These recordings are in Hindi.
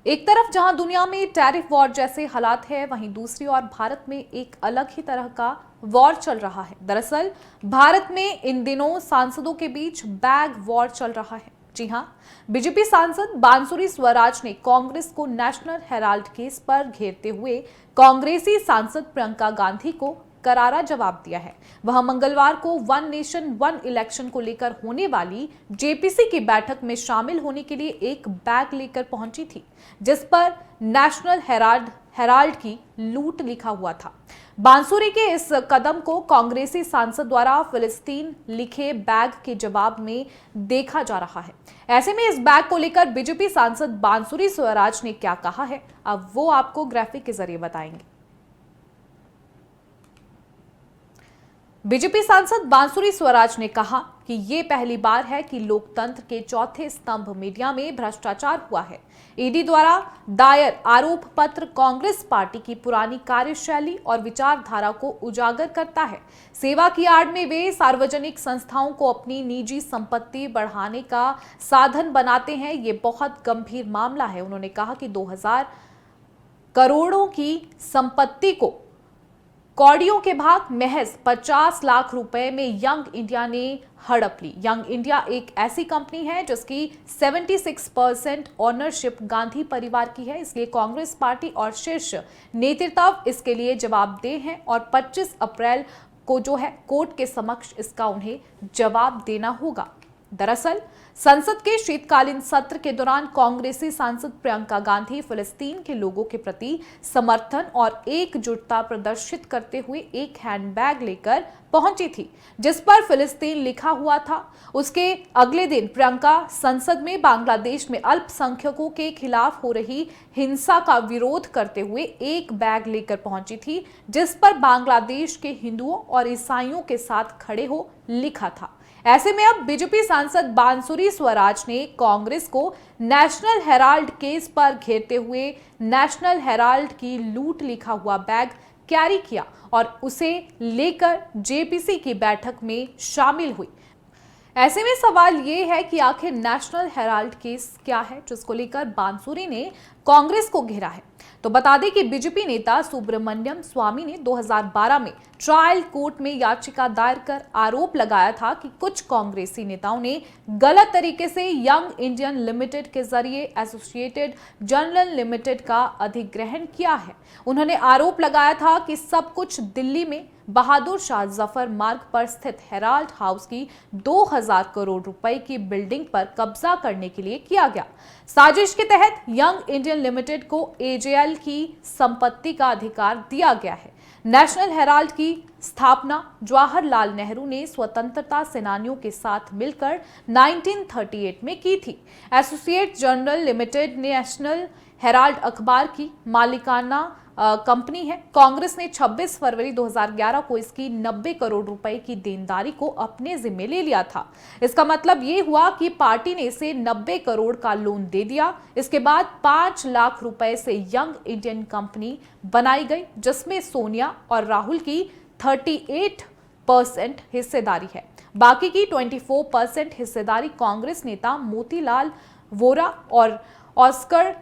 एक तरफ जहां दुनिया में टैरिफ वॉर जैसे हालात है, वहीं दूसरी ओर भारत में एक अलग ही तरह का वॉर चल रहा है। दरअसल भारत में इन दिनों सांसदों के बीच बैग वॉर चल रहा है। जी हां, बीजेपी सांसद बांसुरी स्वराज ने कांग्रेस को नेशनल हेराल्ड केस पर घेरते हुए कांग्रेसी सांसद प्रियंका गांधी को करारा जवाब दिया है। वह मंगलवार को वन नेशन वन इलेक्शन को लेकर होने वाली जेपीसी की बैठक में शामिल होने के लिए एक बैग लेकर पहुंची थी, जिस पर नेशनल हेराल्ड की लूट लिखा हुआ था। बांसुरी के इस कदम को कांग्रेसी सांसद द्वारा फिलिस्तीन लिखे बैग के जवाब में देखा जा रहा है। ऐसे में इस बैग को लेकर बीजेपी सांसद बांसुरी स्वराज ने क्या कहा है, अब वो आपको ग्राफिक के जरिए बताएंगे। बीजेपी सांसद बांसुरी स्वराज ने कहा कि ये पहली बार है कि लोकतंत्र के चौथे स्तंभ मीडिया में भ्रष्टाचार हुआ है। ईडी द्वारा दायर आरोप पत्र कांग्रेस पार्टी की पुरानी कार्यशैली और विचारधारा को उजागर करता है। सेवा की आड़ में वे सार्वजनिक संस्थाओं को अपनी निजी संपत्ति बढ़ाने का साधन बनाते हैं। ये बहुत गंभीर मामला है। उन्होंने कहा कि 2000 करोड़ों की संपत्ति को कौड़ियों के भाग महज 50 लाख रुपए में यंग इंडिया ने हड़प ली। यंग इंडिया एक ऐसी कंपनी है जिसकी 76% ओनरशिप गांधी परिवार की है, इसलिए कांग्रेस पार्टी और शीर्ष नेतृत्व इसके लिए जवाबदेह हैं और 25 अप्रैल को जो है कोर्ट के समक्ष इसका उन्हें जवाब देना होगा। दरअसल संसद के शीतकालीन सत्र के दौरान कांग्रेसी सांसद प्रियंका गांधी फिलिस्तीन के लोगों के प्रति समर्थन और एकजुटता प्रदर्शित करते हुए एक हैंडबैग लेकर पहुंची थी, जिस पर फिलिस्तीन लिखा हुआ था। उसके अगले दिन प्रियंका संसद में बांग्लादेश में अल्पसंख्यकों के खिलाफ हो रही हिंसा का विरोध करते हुए एक बैग लेकर पहुंची थी, जिस पर बांग्लादेश के हिंदुओं और ईसाइयों के साथ खड़े हो लिखा था। ऐसे में अब बीजेपी सांसद बांसुरी स्वराज ने कांग्रेस को नेशनल हेराल्ड केस पर घेरते हुए नेशनल हेराल्ड की लूट लिखा हुआ बैग कैरी किया और उसे लेकर जेपीसी की बैठक में शामिल हुई। ऐसे में सवाल ये है कि आखिर नेशनल हेराल्ड केस क्या है जिसको लेकर बांसुरी ने कांग्रेस को घेरा है। तो बता दें कि बीजेपी नेता सुब्रमण्यम स्वामी ने 2012 में ट्रायल कोर्ट में याचिका दायर कर आरोप लगाया था कि कुछ कांग्रेसी नेताओं ने गलत तरीके से यंग इंडियन लिमिटेड के जरिए एसोसिएटेड जनरल लिमिटेड का अधिग्रहण किया है। उन्होंने आरोप लगाया था कि सब कुछ दिल्ली में बहादुर शाह जफर मार्ग पर स्थित हेराल्ड हाउस की 2000 करोड़ रुपए की बिल्डिंग पर कब्जा करने के लिए किया गया। साजिश के तहत यंग इंडियन लिमिटेड को एजेएल की संपत्ति का अधिकार दिया गया है। नेशनल हेराल्ड की स्थापना जवाहरलाल नेहरू ने स्वतंत्रता सेनानियों के साथ मिलकर 1938 में की थी। Associate general limited national Herald अखबार की मालिकाना कंपनी है। कांग्रेस ने 26 फरवरी 2011 को इसकी 90 करोड़ रुपए की देनदारी को अपने जिम्मे ले लिया था। इसका मतलब ये हुआ कि पार्टी ने इसे 90 करोड़ का लोन दे दिया। इसके बाद 5 लाख रुपए से यंग इंडियन कंपनी बनाई गई, जिसमें सोनिया और राहुल की 38% हिस्सेदारी है। बाकी की 24% हिस्सेदारी कांग्रेस नेता मोतीलाल वोरा और ऑस्कर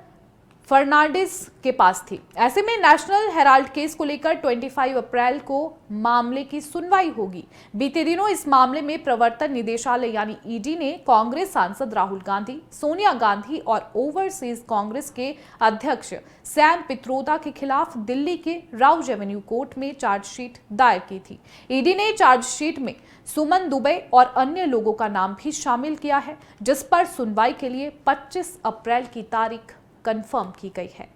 फर्नांडिस के पास थी। ऐसे में नेशनल हेराल्ड केस को लेकर 25 अप्रैल को मामले की सुनवाई होगी। बीते दिनों इस मामले में प्रवर्तन निदेशालय यानी ईडी ने कांग्रेस सांसद राहुल गांधी, सोनिया गांधी और ओवरसीज कांग्रेस के अध्यक्ष सैम पित्रोदा के खिलाफ दिल्ली के राउज एवेन्यू कोर्ट में चार्जशीट दायर की थी। ईडी ने चार्जशीट में सुमन दुबे और अन्य लोगों का नाम भी शामिल किया है, जिस पर सुनवाई के लिए 25 अप्रैल की तारीख कंफर्म की गई है।